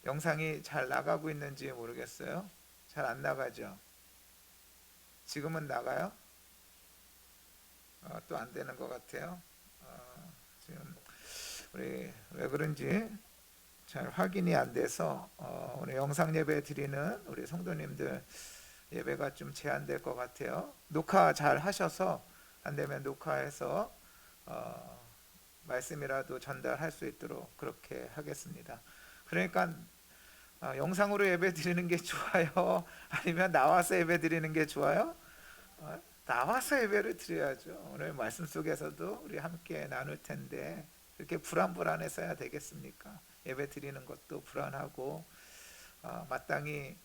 영상이 잘 나가고 있는지 모르겠어요. 잘 안 나가죠. 지금은 나가요? 또 안 되는 것 같아요. 지금 우리 왜 그런지 잘 확인이 안 돼서 오늘 영상 예배 드리는 우리 성도님들 예배가 좀 제한될 것 같아요. 녹화 잘 하셔서 안 되면 녹화해서 말씀이라도 전달할 수 있도록 그렇게 하겠습니다. 그러니까 영상으로 예배 드리는 게 좋아요? 아니면 나와서 예배 드리는 게 좋아요? 나와서 예배를 드려야죠. 오늘 말씀 속에서도 우리 함께 나눌 텐데 그렇게 불안해서야 되겠습니까? 예배 드리는 것도 불안하고 마땅히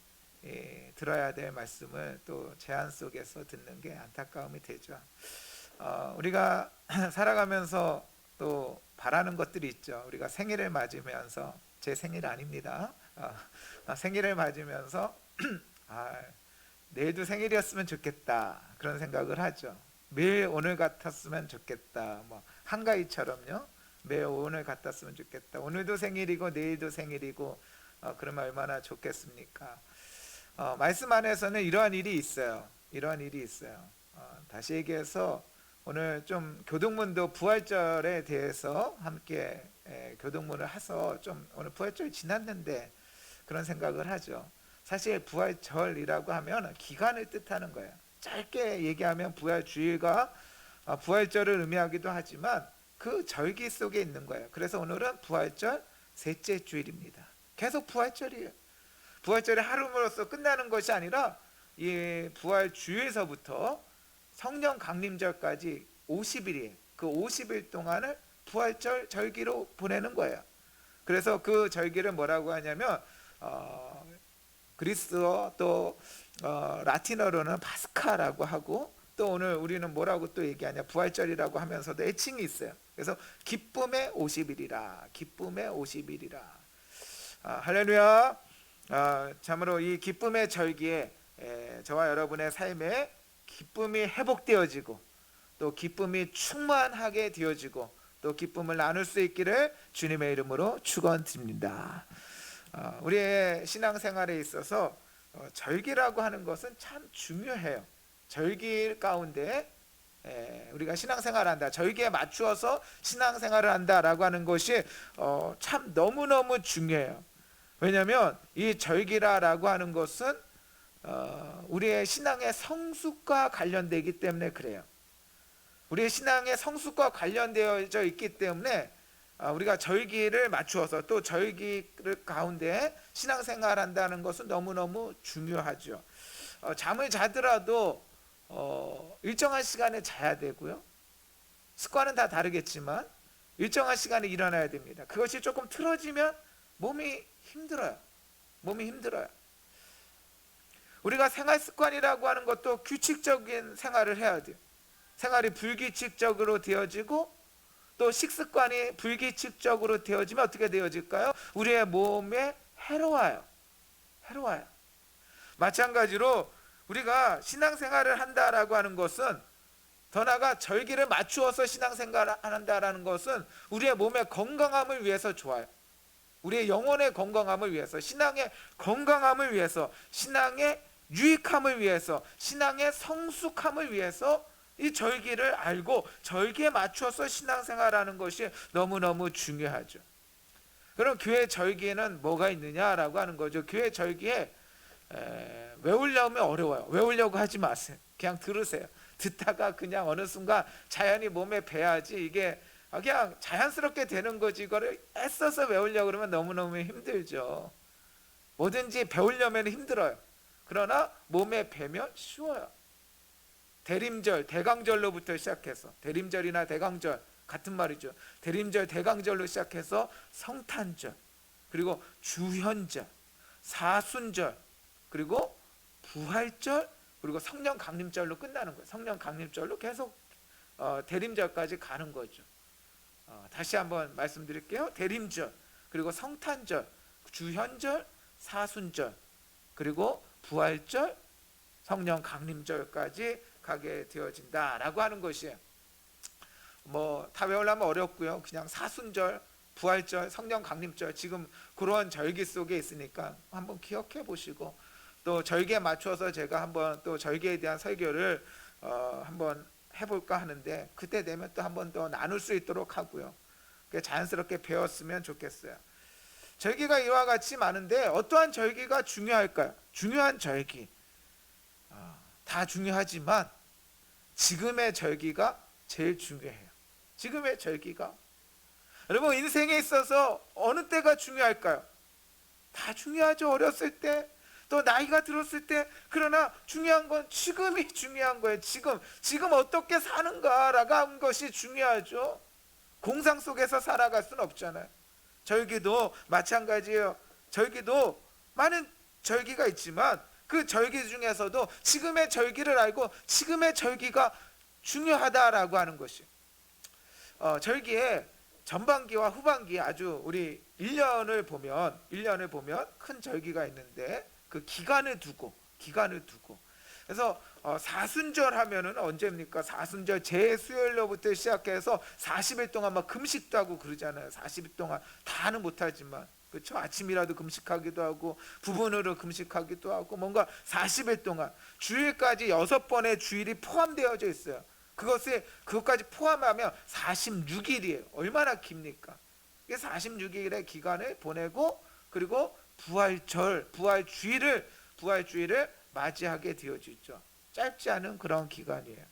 들어야 될 말씀을 또 제한 속에서 듣는 게 안타까움이 되죠. 우리가 살아가면서 또 바라는 것들이 있죠. 우리가 생일을 맞으면서, 제 생일 아닙니다. 생일을 맞으면서 내일도 생일이었으면 좋겠다 그런 생각을 하죠. 매일 오늘 같았으면 좋겠다. 뭐 한가위처럼요. 매일 오늘 같았으면 좋겠다. 오늘도 생일이고 내일도 생일이고 그러면 얼마나 좋겠습니까? 말씀 안에서는 이러한 일이 있어요. 이러한 일이 있어요. 다시 얘기해서 오늘 좀 교동문도 부활절에 대해서 함께 교동문을 해서 좀 오늘 부활절 지났는데 그런 생각을 하죠. 사실 부활절이라고 하면 기간을 뜻하는 거예요. 짧게 얘기하면 부활주일과 부활절을 의미하기도 하지만 그 절기 속에 있는 거예요. 그래서 오늘은 부활절 셋째 주일입니다. 계속 부활절이에요. 부활절의 하루로서 끝나는 것이 아니라 이 부활주일서부터 성령 강림절까지 50일이에요. 그 50일 동안을 부활절 절기로 보내는 거예요. 그래서 그 절기를 뭐라고 하냐면 그리스어 또 라틴어로는 파스카라고 하고 또 오늘 우리는 뭐라고 또 얘기하냐 부활절이라고 하면서도 애칭이 있어요. 그래서 기쁨의 50일이라 기쁨의 50일이라 할렐루야. 참으로 이 기쁨의 절기에 저와 여러분의 삶에 기쁨이 회복되어지고 또 기쁨이 충만하게 되어지고 또 기쁨을 나눌 수 있기를 주님의 이름으로 축원드립니다. 우리의 신앙생활에 있어서 절기라고 하는 것은 참 중요해요. 절기 가운데 우리가 신앙생활을 한다, 절기에 맞추어서 신앙생활을 한다라고 하는 것이 참 너무너무 중요해요. 왜냐하면 이 절기라고 하는 것은 우리의 신앙의 성숙과 관련되기 때문에 그래요. 우리의 신앙의 성숙과 관련되어져 있기 때문에 우리가 절기를 맞추어서 또 절기 가운데 신앙생활 한다는 것은 너무너무 중요하죠. 잠을 자더라도 일정한 시간에 자야 되고요. 습관은 다 다르겠지만 일정한 시간에 일어나야 됩니다. 그것이 조금 틀어지면 몸이 힘들어요. 몸이 힘들어요. 우리가 생활 습관이라고 하는 것도 규칙적인 생활을 해야 돼요. 생활이 불규칙적으로 되어지고 또 식습관이 불규칙적으로 되어지면 어떻게 되어질까요? 우리의 몸에 해로워요. 해로워요. 마찬가지로 우리가 신앙생활을 한다라고 하는 것은 더 나아가 절기를 맞추어서 신앙생활을 한다라는 것은 우리의 몸의 건강함을 위해서 좋아요. 우리의 영혼의 건강함을 위해서, 신앙의 건강함을 위해서, 신앙의 유익함을 위해서, 신앙의 성숙함을 위해서 이 절기를 알고 절기에 맞춰서 신앙생활하는 것이 너무너무 중요하죠. 그럼 교회 절기에는 뭐가 있느냐라고 하는 거죠. 교회 절기에 외우려면 어려워요. 외우려고 하지 마세요. 그냥 들으세요. 듣다가 그냥 어느 순간 자연히 몸에 배야지 이게 그냥 자연스럽게 되는 거지. 이거를 애써서 외우려고 그러면 너무너무 힘들죠. 뭐든지 배우려면 힘들어요. 그러나 몸에 배면 쉬워요. 대림절, 대강절로부터 시작해서, 대림절이나 대강절 같은 말이죠. 대림절, 대강절로 시작해서 성탄절, 그리고 주현절, 사순절, 그리고 부활절, 그리고 성령 강림절로 끝나는 거예요. 성령 강림절로 계속 대림절까지 가는 거죠. 다시 한번 말씀드릴게요. 대림절, 그리고 성탄절, 주현절, 사순절, 그리고 부활절, 성령 강림절까지 가게 되어진다라고 하는 것이에요. 뭐 다 외우려면 어렵고요. 그냥 사순절, 부활절, 성령 강림절, 지금 그런 절기 속에 있으니까 한번 기억해 보시고, 또 절기에 맞춰서 제가 한번 또 절기에 대한 설교를 한번 해볼까 하는데, 그때 되면 또 한번 더 나눌 수 있도록 하고요. 자연스럽게 배웠으면 좋겠어요. 절기가 이와 같이 많은데 어떠한 절기가 중요할까요? 중요한 절기 다 중요하지만 지금의 절기가 제일 중요해요. 지금의 절기가, 여러분 인생에 있어서 어느 때가 중요할까요? 다 중요하죠. 어렸을 때, 또 나이가 들었을 때. 그러나 중요한 건 지금이 중요한 거예요. 지금 어떻게 사는가라고 하는 것이 중요하죠. 공상 속에서 살아갈 수는 없잖아요. 절기도 마찬가지예요. 절기도 많은 절기가 있지만 그 절기 중에서도 지금의 절기를 알고 지금의 절기가 중요하다라고 하는 것이, 절기에 전반기와 후반기, 아주 우리 1년을 보면 큰 절기가 있는데 그 기간을 두고 그래서 사순절 하면은 언제입니까? 사순절 제수요일로부터 시작해서 40일 동안 막 금식도 하고 그러잖아요. 40일 동안 다는 못하지만, 그렇죠? 아침이라도 금식하기도 하고 부분으로 금식하기도 하고, 뭔가 40일 동안 주일까지 6번의 주일이 포함되어져 있어요. 그것까지 포함하면 46일이에요. 얼마나 깁니까? 이게 46일의 기간을 보내고, 그리고 부활주일을 맞이하게 되어지죠. 짧지 않은 그런 기간이에요.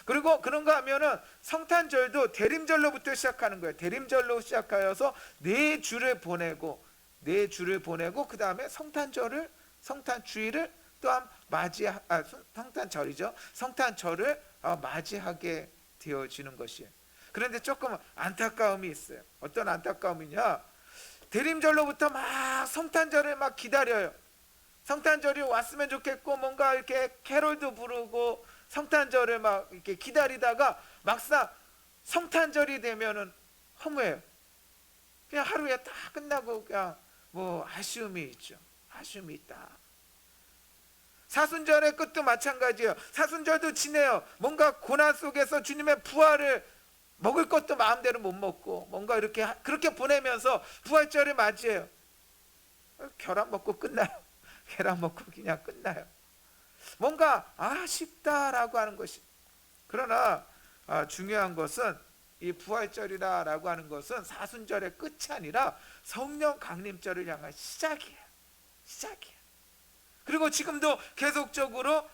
그리고 그런가 하면은 성탄절도 대림절로부터 시작하는 거예요. 대림절로 시작하여서 4주를 보내고 그 다음에 성탄주일을 또한 성탄절을 맞이하게 되어지는 것이에요. 그런데 조금 안타까움이 있어요. 어떤 안타까움이냐? 대림절로부터 막 성탄절을 막 기다려요. 성탄절이 왔으면 좋겠고, 뭔가 이렇게 캐롤도 부르고 성탄절을 막 이렇게 기다리다가 막상 성탄절이 되면은 허무해요. 그냥 하루에 딱 끝나고 그냥 뭐 아쉬움이 있죠. 아쉬움이 있다. 사순절의 끝도 마찬가지예요. 사순절도 지내요. 뭔가 고난 속에서 주님의 부활을 먹을 것도 마음대로 못 먹고, 뭔가 그렇게 보내면서 부활절을 맞이해요. 계란 먹고 끝나요. 계란 먹고 그냥 끝나요. 뭔가 아쉽다라고 하는 것이. 그러나 중요한 것은 이 부활절이라고 하는 것은 사순절의 끝이 아니라 성령 강림절을 향한 시작이에요. 그리고 지금도 계속적으로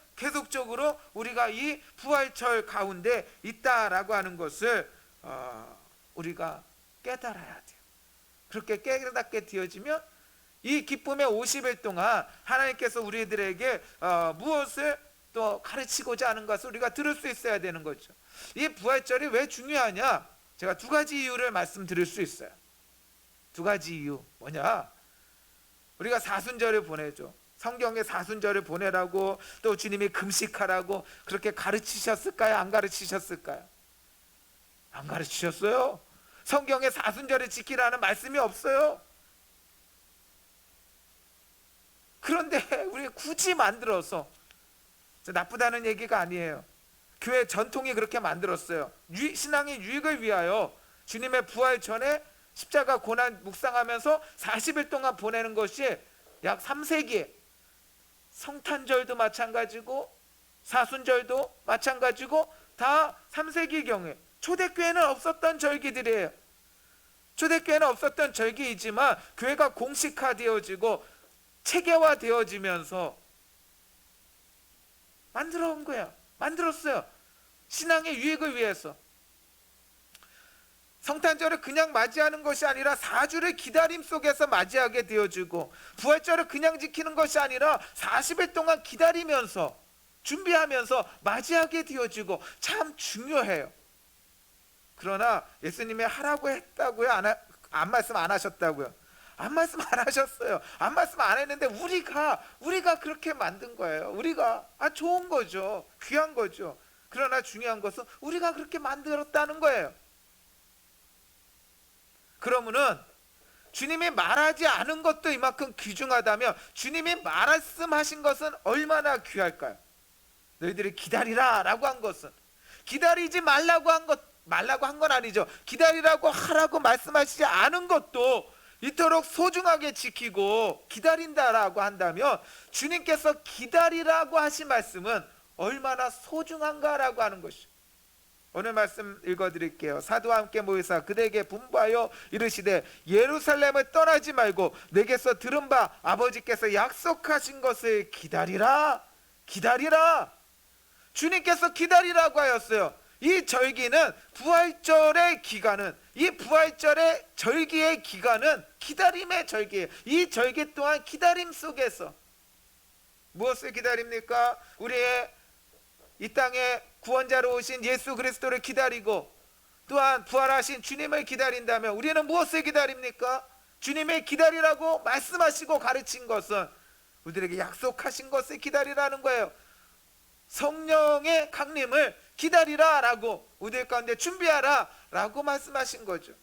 우리가 이 부활절 가운데 있다라고 하는 것을 우리가 깨달아야 돼요. 그렇게 깨닫게 되어지면 이 기쁨의 50일 동안 하나님께서 우리들에게 무엇을 또 가르치고자 하는 것을 우리가 들을 수 있어야 되는 거죠. 이 부활절이 왜 중요하냐? 제가 2가지 이유를 말씀드릴 수 있어요. 2가지 이유. 뭐냐? 우리가 사순절을 보내죠. 성경에 사순절을 보내라고, 또 주님이 금식하라고 그렇게 가르치셨을까요? 안 가르치셨을까요? 안 가르치셨어요. 성경에 사순절을 지키라는 말씀이 없어요. 그런데 우리 굳이 만들어서, 나쁘다는 얘기가 아니에요. 교회 전통이 그렇게 만들었어요. 신앙의 유익을 위하여 주님의 부활 전에 십자가 고난 묵상하면서 40일 동안 보내는 것이 약 3세기. 성탄절도 마찬가지고 사순절도 마찬가지고 다 3세기경에, 초대교회는 없었던 절기들이에요. 초대교회는 없었던 절기이지만 교회가 공식화되어지고 체계화되어지면서 만들었어요. 신앙의 유익을 위해서. 성탄절을 그냥 맞이하는 것이 아니라 4주를 기다림 속에서 맞이하게 되어지고, 부활절을 그냥 지키는 것이 아니라 40일 동안 기다리면서 준비하면서 맞이하게 되어지고, 참 중요해요. 그러나 예수님이 하라고 했다고요? 안 말씀 안 하셨다고요? 안 말씀 안 하셨어요. 안 말씀 안 했는데 우리가 그렇게 만든 거예요. 우리가 좋은 거죠. 귀한 거죠. 그러나 중요한 것은 우리가 그렇게 만들었다는 거예요. 그러면은 주님이 말하지 않은 것도 이만큼 귀중하다면 주님이 말씀하신 것은 얼마나 귀할까요? 너희들이 기다리라 라고 한 것은, 기다리지 말라고 한 것, 말라고 한 건 아니죠. 기다리라고 하라고 말씀하시지 않은 것도 이토록 소중하게 지키고 기다린다라고 한다면 주님께서 기다리라고 하신 말씀은 얼마나 소중한가라고 하는 것이죠. 오늘 말씀 읽어드릴게요. 사도와 함께 모이사 그대에게 분부하여 이르시되 예루살렘을 떠나지 말고 내게서 들은 바 아버지께서 약속하신 것을 기다리라. 기다리라. 주님께서 기다리라고 하였어요. 이 절기는 부활절의 기간은, 이 부활절의 절기의 기간은 기다림의 절기예요. 이 절기 또한 기다림 속에서 무엇을 기다립니까? 우리의 이 땅에 구원자로 오신 예수 그리스도를 기다리고 또한 부활하신 주님을 기다린다면 우리는 무엇을 기다립니까? 주님의 기다리라고 말씀하시고 가르친 것은 우리들에게 약속하신 것을 기다리라는 거예요. 성령의 강림을 기다리라 라고, 우리들 가운데 준비하라 라고 말씀하신 거죠.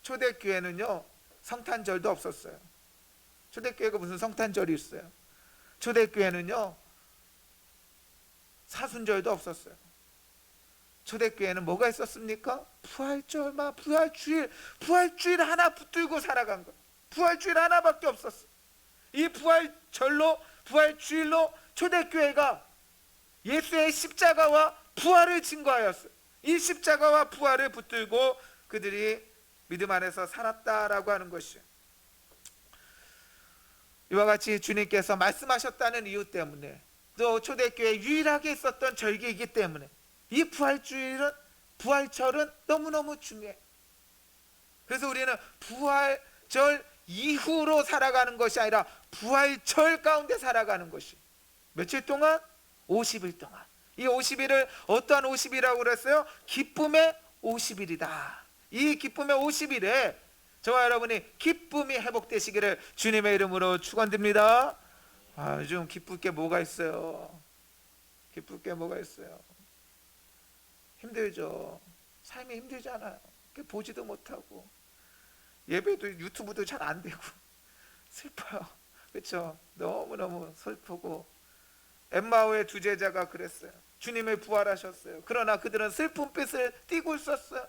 초대교회는요 성탄절도 없었어요. 초대교회가 무슨 성탄절이 있어요? 초대교회는요 사순절도 없었어요. 초대교회는 뭐가 있었습니까? 부활절만, 부활주일 하나 붙들고 살아간 거예요. 부활주일 하나밖에 없었어요. 이 부활절로, 부활주일로 초대교회가 예수의 십자가와 부활을 증거하였어요. 이 십자가와 부활을 붙들고 그들이 믿음 안에서 살았다라고 하는 것이에요. 이와 같이 주님께서 말씀하셨다는 이유 때문에, 또 초대교회에 유일하게 있었던 절기이기 때문에 이 부활절은 너무너무 중요해. 그래서 우리는 부활절 이후로 살아가는 것이 아니라 부활절 가운데 살아가는 것이, 며칠 동안? 50일 동안. 이 50일을 어떠한 50일이라고 그랬어요? 기쁨의 50일이다. 이 기쁨의 50일에 저와 여러분이 기쁨이 회복되시기를 주님의 이름으로 축원드립니다. 요즘 기쁠 게 뭐가 있어요? 기쁠 게 뭐가 있어요? 힘들죠. 삶이 힘들잖아요. 보지도 못하고 예배도 유튜브도 잘 안 되고 슬퍼요. 그렇죠? 너무너무 슬프고. 엠마오의 두 제자가 그랬어요. 주님이 부활하셨어요. 그러나 그들은 슬픔빛을 띠고 있었어요.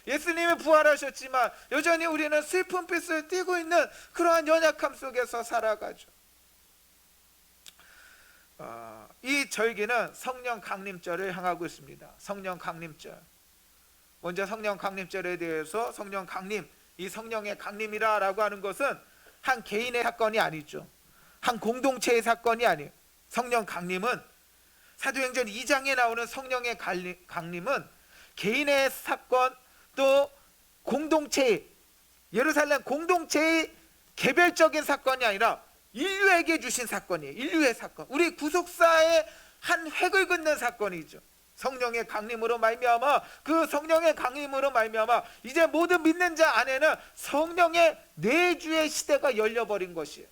예수님이 부활하셨지만 여전히 우리는 슬픔빛을 띠고 있는 그러한 연약함 속에서 살아가죠. 이 절기는 성령 강림절을 향하고 있습니다. 성령 강림절. 먼저 성령 강림절에 대해서, 성령 강림, 이 성령의 강림이라고 하는 것은 한 개인의 사건이 아니죠. 한 공동체의 사건이 아니에요. 성령 강림은, 사도행전 2장에 나오는 성령의 강림은 개인의 사건, 또 공동체의, 예루살렘 공동체의 개별적인 사건이 아니라 인류에게 주신 사건이에요. 인류의 사건, 우리 구속사의 한 획을 긋는 사건이죠. 성령의 강림으로 말미암아, 그 성령의 강림으로 말미암아 이제 모든 믿는 자 안에는 성령의 내주의 시대가 열려버린 것이에요.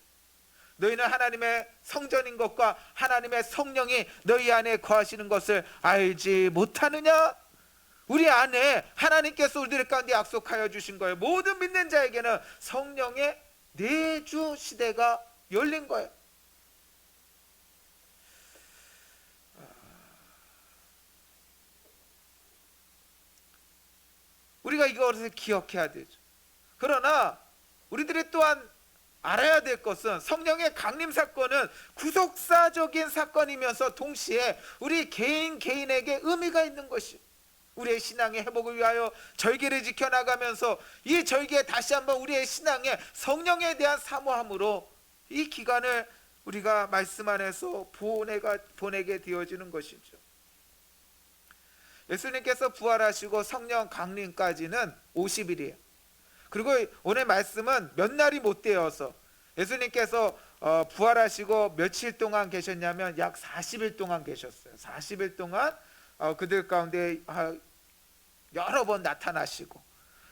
너희는 하나님의 성전인 것과 하나님의 성령이 너희 안에 거하시는 것을 알지 못하느냐? 우리 안에 하나님께서 우리들 가운데 약속하여 주신 거예요. 모든 믿는 자에게는 성령의 내주 시대가 열린 거예요. 우리가 이것을 기억해야 되죠. 그러나 우리들이 또한 알아야 될 것은, 성령의 강림 사건은 구속사적인 사건이면서 동시에 우리 개인에게 의미가 있는 것이, 우리의 신앙의 회복을 위하여 절기를 지켜나가면서 이 절기에 다시 한번 우리의 신앙에 성령에 대한 사모함으로 이 기간을 우리가 말씀 안에서 보내게 되어지는 것이죠. 예수님께서 부활하시고 성령 강림까지는 50일이에요. 그리고 오늘 말씀은 몇 날이 못 되어서, 예수님께서 부활하시고 며칠 동안 계셨냐면 약 40일 동안 계셨어요. 40일 동안 그들 가운데 여러 번 나타나시고,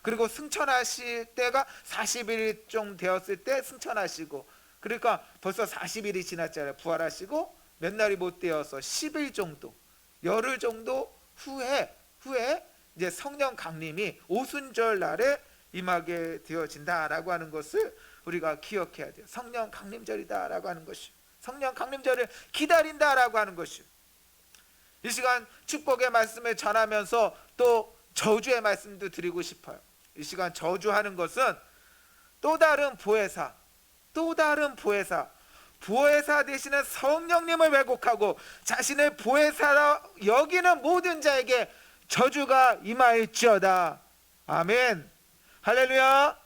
그리고 승천하실 때가 40일 좀 되었을 때 승천하시고, 그러니까 벌써 40일이 지났잖아요. 부활하시고 몇 날이 못 되어서 10일 정도, 열흘 정도 후에 이제 성령 강림이 오순절 날에 임하게 되어진다라고 하는 것을 우리가 기억해야 돼요. 성령 강림절이다라고 하는 것이, 성령 강림절을 기다린다라고 하는 것이. 이 시간 축복의 말씀을 전하면서 또 저주의 말씀도 드리고 싶어요. 이 시간 저주하는 것은 또 다른 보혜사, 또 다른 보혜사, 보혜사 되시는 성령님을 왜곡하고 자신을 보혜사라 여기는 모든 자에게 저주가 임하일지어다. 아멘. 할렐루야.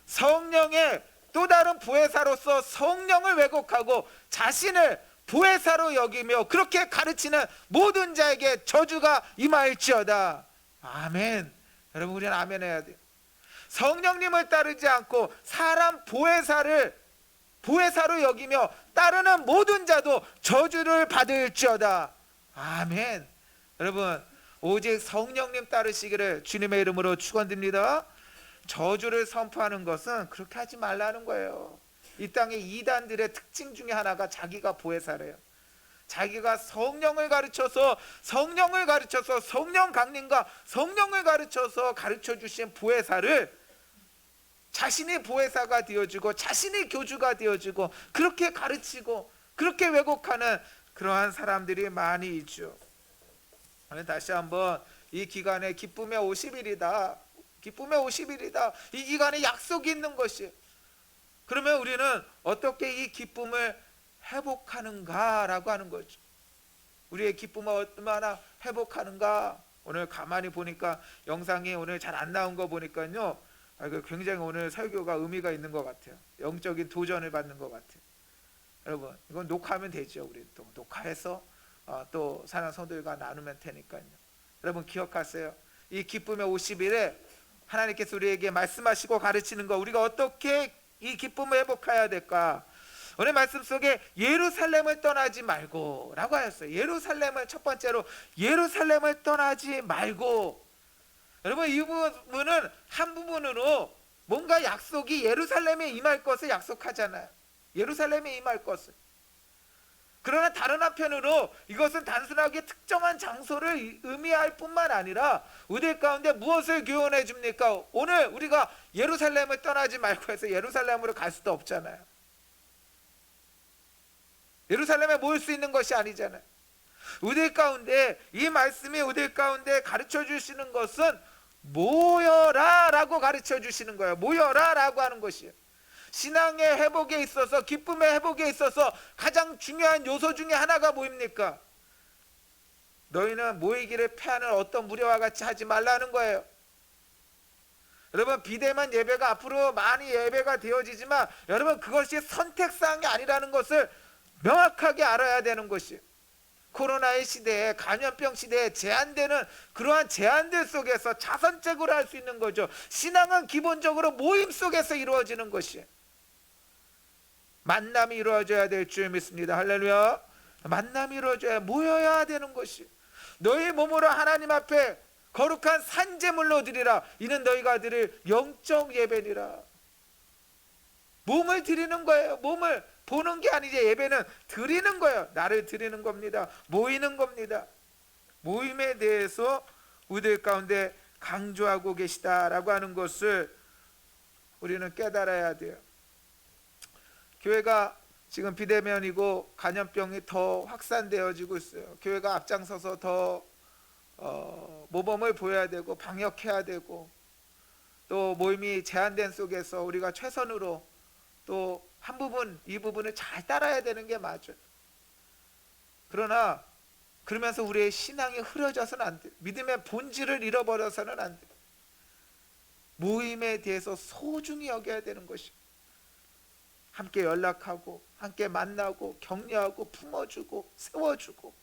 성령의 또 다른 보혜사로서 성령을 왜곡하고 자신을 보혜사로 여기며 그렇게 가르치는 모든 자에게 저주가 임하일지어다. 아멘. 여러분, 우리는 아멘 해야 돼요. 성령님을 따르지 않고 사람 보혜사로 여기며 따르는 모든 자도 저주를 받을지어다. 아멘. 여러분, 오직 성령님 따르시기를 주님의 이름으로 축원드립니다. 저주를 선포하는 것은 그렇게 하지 말라는 거예요. 이 땅의 이단들의 특징 중에 하나가 자기가 보혜사래요. 자기가 성령을 가르쳐서 성령 강림과 성령을 가르쳐서 가르쳐 주신 보혜사를 자신이 보혜사가 되어지고 자신이 교주가 되어지고 그렇게 가르치고 그렇게 왜곡하는 그러한 사람들이 많이 있죠. 다시 한번 이 기간에 기쁨의 50일이다. 기쁨의 50일이다. 이 기간에 약속이 있는 것이. 그러면 우리는 어떻게 이 기쁨을 회복하는가라고 하는 거죠. 우리의 기쁨을 얼마나 회복하는가. 오늘 가만히 보니까 영상이 오늘 잘 안 나온 거 보니까요, 굉장히 오늘 설교가 의미가 있는 것 같아요. 영적인 도전을 받는 것 같아요. 여러분, 이건 녹화하면 되죠. 우리 또 녹화해서 또 사랑하는 성도들과 나누면 되니까요. 여러분 기억하세요. 이 기쁨의 50일에 하나님께서 우리에게 말씀하시고 가르치는 거, 우리가 어떻게 이 기쁨을 회복해야 될까? 오늘 말씀 속에 예루살렘을 떠나지 말고 라고 하였어요. 예루살렘을, 첫 번째로 예루살렘을 떠나지 말고. 여러분, 이 부분은 한 부분으로 뭔가 약속이 예루살렘에 임할 것을 약속하잖아요. 예루살렘에 임할 것을. 그러나 다른 한편으로 이것은 단순하게 특정한 장소를 의미할 뿐만 아니라 우리 가운데 무엇을 교훈해 줍니까? 오늘 우리가 예루살렘을 떠나지 말고 해서 예루살렘으로 갈 수도 없잖아요. 예루살렘에 모일 수 있는 것이 아니잖아요. 우리 가운데 이 말씀이 우리 가운데 가르쳐 주시는 것은 모여라 라고 가르쳐 주시는 거예요. 모여라 라고 하는 것이에요. 신앙의 회복에 있어서, 기쁨의 회복에 있어서 가장 중요한 요소 중에 하나가 뭐입니까? 너희는 모이기를 패하는 어떤 무리와 같이 하지 말라는 거예요. 여러분, 비대면 예배가 앞으로 많이 예배가 되어지지만 여러분, 그것이 선택사항이 아니라는 것을 명확하게 알아야 되는 것이에요. 코로나의 시대에, 감염병 시대에 제한되는 그러한 제한들 속에서 자선적으로 할 수 있는 거죠. 신앙은 기본적으로 모임 속에서 이루어지는 것이에요. 만남이 이루어져야 될 줄 믿습니다. 할렐루야. 만남이 이루어져야, 모여야 되는 것이. 너희 몸으로 하나님 앞에 거룩한 산제물로 드리라. 이는 너희가 드릴 영적 예배니라. 몸을 드리는 거예요. 몸을 보는 게 아니지. 예배는 드리는 거예요. 나를 드리는 겁니다. 모이는 겁니다. 모임에 대해서 우리들 가운데 강조하고 계시다라고 하는 것을 우리는 깨달아야 돼요. 교회가 지금 비대면이고 감염병이 더 확산되어지고 있어요. 교회가 앞장서서 더 모범을 보여야 되고 방역해야 되고, 또 모임이 제한된 속에서 우리가 최선으로 또 한 부분, 이 부분을 잘 따라야 되는 게 맞아요. 그러나 그러면서 우리의 신앙이 흐려져서는 안 돼요. 믿음의 본질을 잃어버려서는 안 돼요. 모임에 대해서 소중히 여겨야 되는 것이에요. 함께 연락하고 함께 만나고 격려하고 품어주고 세워주고,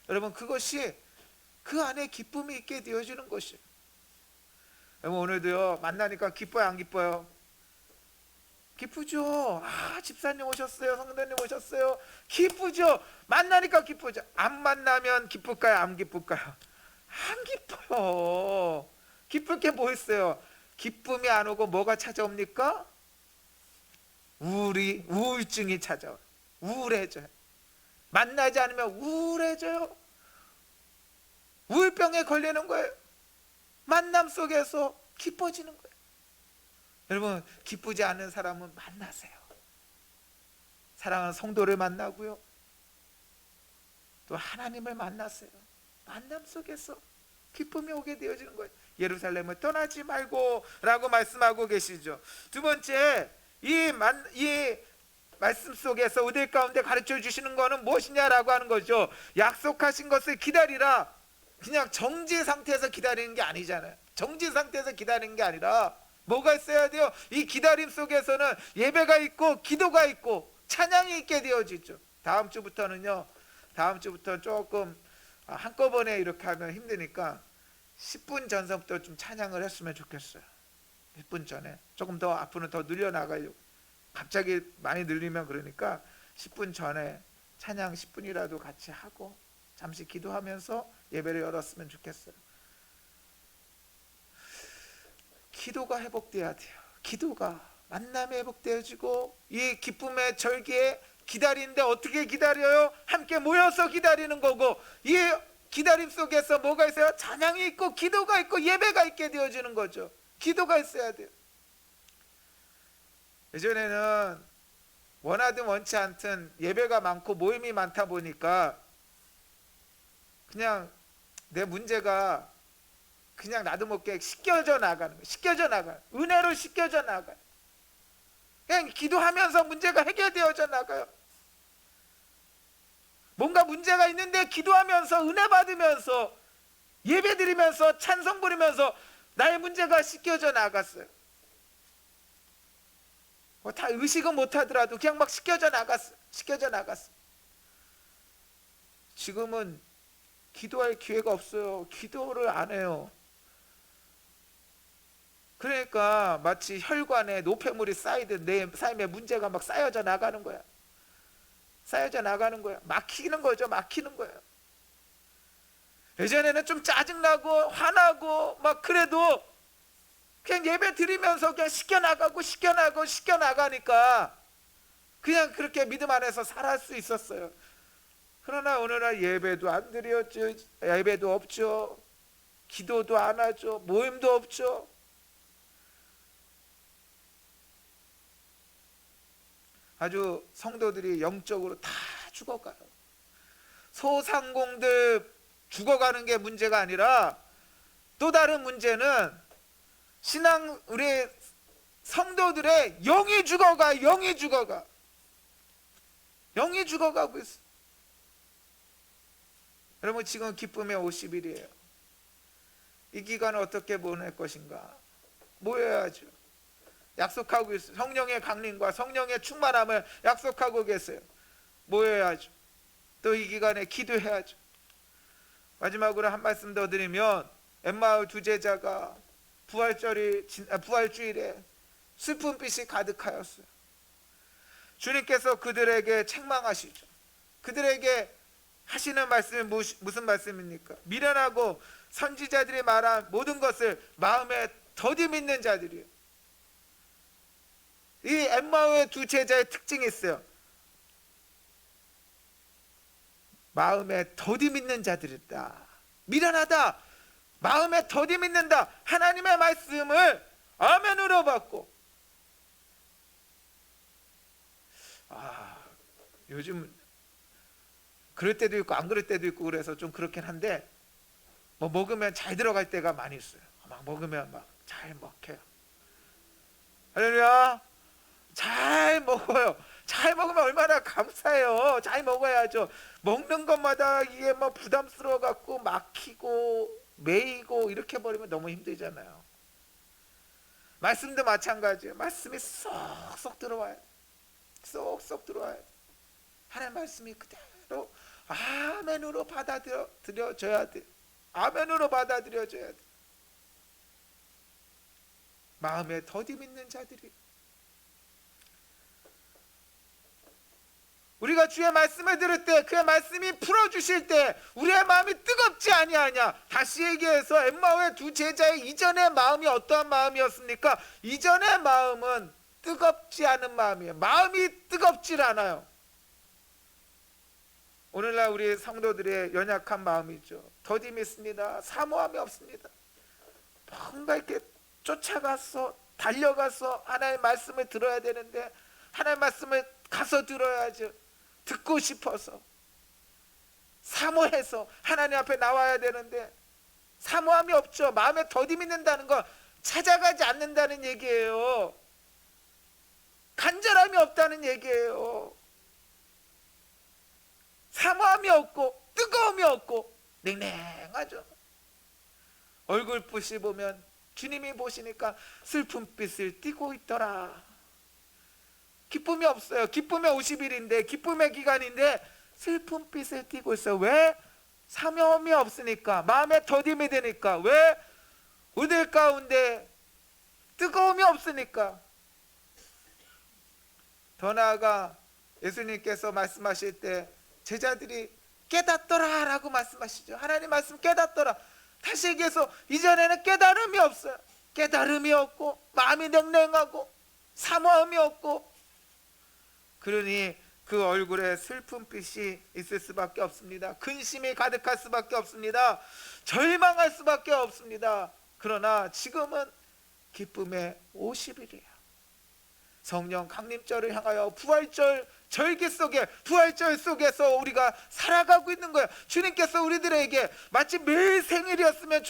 여러분 그것이 그 안에 기쁨이 있게 되어지는 것이에요. 여러분, 오늘도요 만나니까 기뻐요 안 기뻐요? 기쁘죠. 집사님 오셨어요, 성도님 오셨어요, 기쁘죠. 만나니까 기쁘죠. 안 만나면 기쁠까요 안 기쁠까요? 안 기뻐요. 기쁠 게 뭐 있어요? 기쁨이 안 오고 뭐가 찾아옵니까? 우울증이 찾아와요. 우울해져요. 만나지 않으면 우울해져요. 우울병에 걸리는 거예요. 만남 속에서 기뻐지는 거예요. 여러분, 기쁘지 않은 사람은 만나세요. 사랑하는 성도를 만나고요, 또 하나님을 만나세요. 만남 속에서 기쁨이 오게 되어지는 거예요. 예루살렘을 떠나지 말고 라고 말씀하고 계시죠. 두 번째, 이 말씀 속에서 의대 가운데 가르쳐 주시는 거는 무엇이냐라고 하는 거죠. 약속하신 것을 기다리라. 그냥 정지 상태에서 기다리는 게 아니잖아요. 정지 상태에서 기다리는 게 아니라 뭐가 있어야 돼요? 이 기다림 속에서는 예배가 있고 기도가 있고 찬양이 있게 되어지죠. 다음 주부터는 조금 한꺼번에 이렇게 하면 힘드니까 10분 전서부터 좀 찬양을 했으면 좋겠어요. 10분 전에 조금 더 앞으로 더 늘려나가려고. 갑자기 많이 늘리면 그러니까 10분 전에 찬양 10분이라도 같이 하고 잠시 기도하면서 예배를 열었으면 좋겠어요. 기도가 회복돼야 돼요. 기도가 만남이 회복되어지고 이 기쁨의 절기에 기다리는데 어떻게 기다려요? 함께 모여서 기다리는 거고, 이 기다림 속에서 뭐가 있어요? 찬양이 있고 기도가 있고 예배가 있게 되어지는 거죠. 기도가 있어야 돼요. 예전에는 원하든 원치 않든 예배가 많고 모임이 많다 보니까 그냥 내 문제가 그냥 나도 모르게 씻겨져 나가는 거예요. 씻겨져 나가요. 은혜로 씻겨져 나가요. 그냥 기도하면서 문제가 해결되어져 나가요. 뭔가 문제가 있는데 기도하면서 은혜 받으면서 예배 드리면서 찬송 부르면서 나의 문제가 씻겨져 나갔어요. 다 의식은 못하더라도 그냥 막 씻겨져 나갔어. 지금은 기도할 기회가 없어요. 기도를 안 해요. 그러니까 마치 혈관에 노폐물이 쌓이듯 내 삶에 문제가 막 쌓여져 나가는 거야. 막히는 거죠. 예전에는 좀 짜증나고 화나고 막 그래도 그냥 예배 드리면서 그냥 씻겨나가니까 그냥 그렇게 믿음 안에서 살아갈 수 있었어요. 그러나 오늘날 예배도 안 드렸죠. 예배도 없죠. 기도도 안 하죠. 모임도 없죠. 아주 성도들이 영적으로 다 죽어가요. 소상공들 죽어가는 게 문제가 아니라 또 다른 문제는 우리 성도들의 영이 죽어가고 있어. 여러분, 지금 기쁨의 50일이에요. 이 기간을 어떻게 보낼 것인가? 모여야죠. 약속하고 있어요. 성령의 강림과 성령의 충만함을 약속하고 계세요. 모여야죠. 또 이 기간에 기도해야죠. 마지막으로 한 말씀 더 드리면, 엠마오 두 제자가 부활주일에 슬픈 빛이 가득하였어요. 주님께서 그들에게 책망하시죠. 그들에게 하시는 말씀이 무슨 말씀입니까? 미련하고 선지자들이 말한 모든 것을 마음에 더디 믿는 자들이에요. 이 엠마오의 두 제자의 특징이 있어요. 마음에 더디 믿는 자들이다. 미련하다. 마음에 더디 믿는다. 하나님의 말씀을 아멘으로 받고. 요즘 그럴 때도 있고 안 그럴 때도 있고 그래서 좀 그렇긴 한데, 뭐 먹으면 잘 들어갈 때가 많이 있어요. 막 먹으면 막 잘 먹혀요. 할렐루야. 잘 먹어요. 잘 먹으면 얼마나 감사해요. 잘 먹어야죠. 먹는 것마다 이게 뭐 부담스러워 갖고 막히고 매이고 이렇게 버리면 너무 힘들잖아요. 말씀도 마찬가지예요. 말씀이 쏙쏙 들어와요. 쏙쏙 들어와요. 하나님 말씀이 그대로 아멘으로 받아들여져야 돼. 아멘으로 받아들여져야 돼. 마음에 더디 믿는 자들이, 우리가 주의 말씀을 들을 때 그의 말씀이 풀어주실 때 우리의 마음이 뜨겁지 아니하냐. 다시 얘기해서 엠마오의 두 제자의 이전의 마음이 어떠한 마음이었습니까? 이전의 마음은 뜨겁지 않은 마음이에요. 마음이 뜨겁질 않아요. 오늘날 우리 성도들의 연약한 마음이죠. 더디 믿습니다. 사모함이 없습니다. 뭔가 이렇게 쫓아가서 달려가서 하나님의 말씀을 들어야 되는데 하나님의 말씀을 가서 들어야죠. 듣고 싶어서. 사모해서 하나님 앞에 나와야 되는데 사모함이 없죠. 마음에 더듬이 는다는 건 찾아가지 않는다는 얘기예요. 간절함이 없다는 얘기예요. 사모함이 없고 뜨거움이 없고 냉랭하죠. 얼굴빛이 보면 주님이 보시니까 슬픔빛을 띠고 있더라. 기쁨이 없어요. 기쁨의 50일인데 기쁨의 기간인데 슬픔빛을 띠고 있어요. 왜? 사모함이 없으니까, 마음에 더딤이 되니까. 왜? 우들 가운데 뜨거움이 없으니까. 더 나아가 예수님께서 말씀하실 때 제자들이 깨닫더라 라고 말씀하시죠. 하나님 말씀 깨닫더라. 다시 얘기해서 이전에는 깨달음이 없어요. 깨달음이 없고 마음이 냉랭하고 사모함이 없고, 그러니 그 얼굴에 슬픔빛이 있을 수밖에 없습니다. 근심이 가득할 수밖에 없습니다. 절망할 수밖에 없습니다. 그러나 지금은 기쁨의 50일이에요. 성령 강림절을 향하여 부활절 절기 속에, 부활절 속에서 우리가 살아가고 있는 거예요. 주님께서 우리들에게 마치 매일 생일이었으면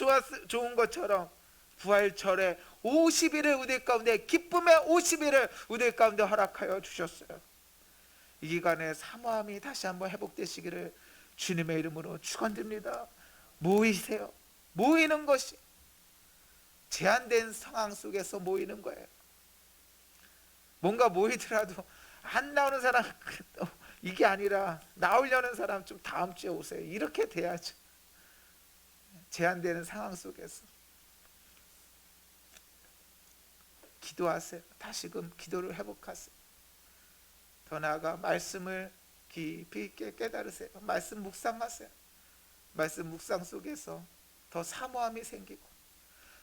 좋은 것처럼 부활절에 50일을 우리 가운데, 기쁨의 50일을 우리 가운데 허락하여 주셨어요. 이 기간에 사모함이 다시 한번 회복되시기를 주님의 이름으로 축원드립니다. 모이세요. 모이는 것이 제한된 상황 속에서 모이는 거예요. 뭔가 모이더라도 안 나오는 사람 이게 아니라 나오려는 사람 좀 다음 주에 오세요. 이렇게 돼야죠. 제한되는 상황 속에서 기도하세요. 다시금 기도를 회복하세요. 더 나아가 말씀을 깊이 있게 깨달으세요. 말씀 묵상하세요. 말씀 묵상 속에서 더 사모함이 생기고,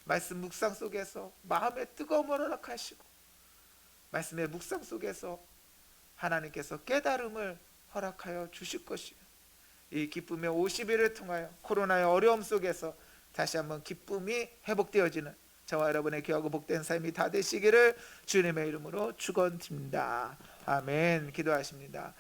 말씀 묵상 속에서 마음의 뜨거움을 허락하시고, 말씀의 묵상 속에서 하나님께서 깨달음을 허락하여 주실 것이요, 이 기쁨의 50일을 통하여 코로나의 어려움 속에서 다시 한번 기쁨이 회복되어지는 저와 여러분의 귀하고 복된 삶이 다 되시기를 주님의 이름으로 축원드립니다. 아멘. 기도하십니다.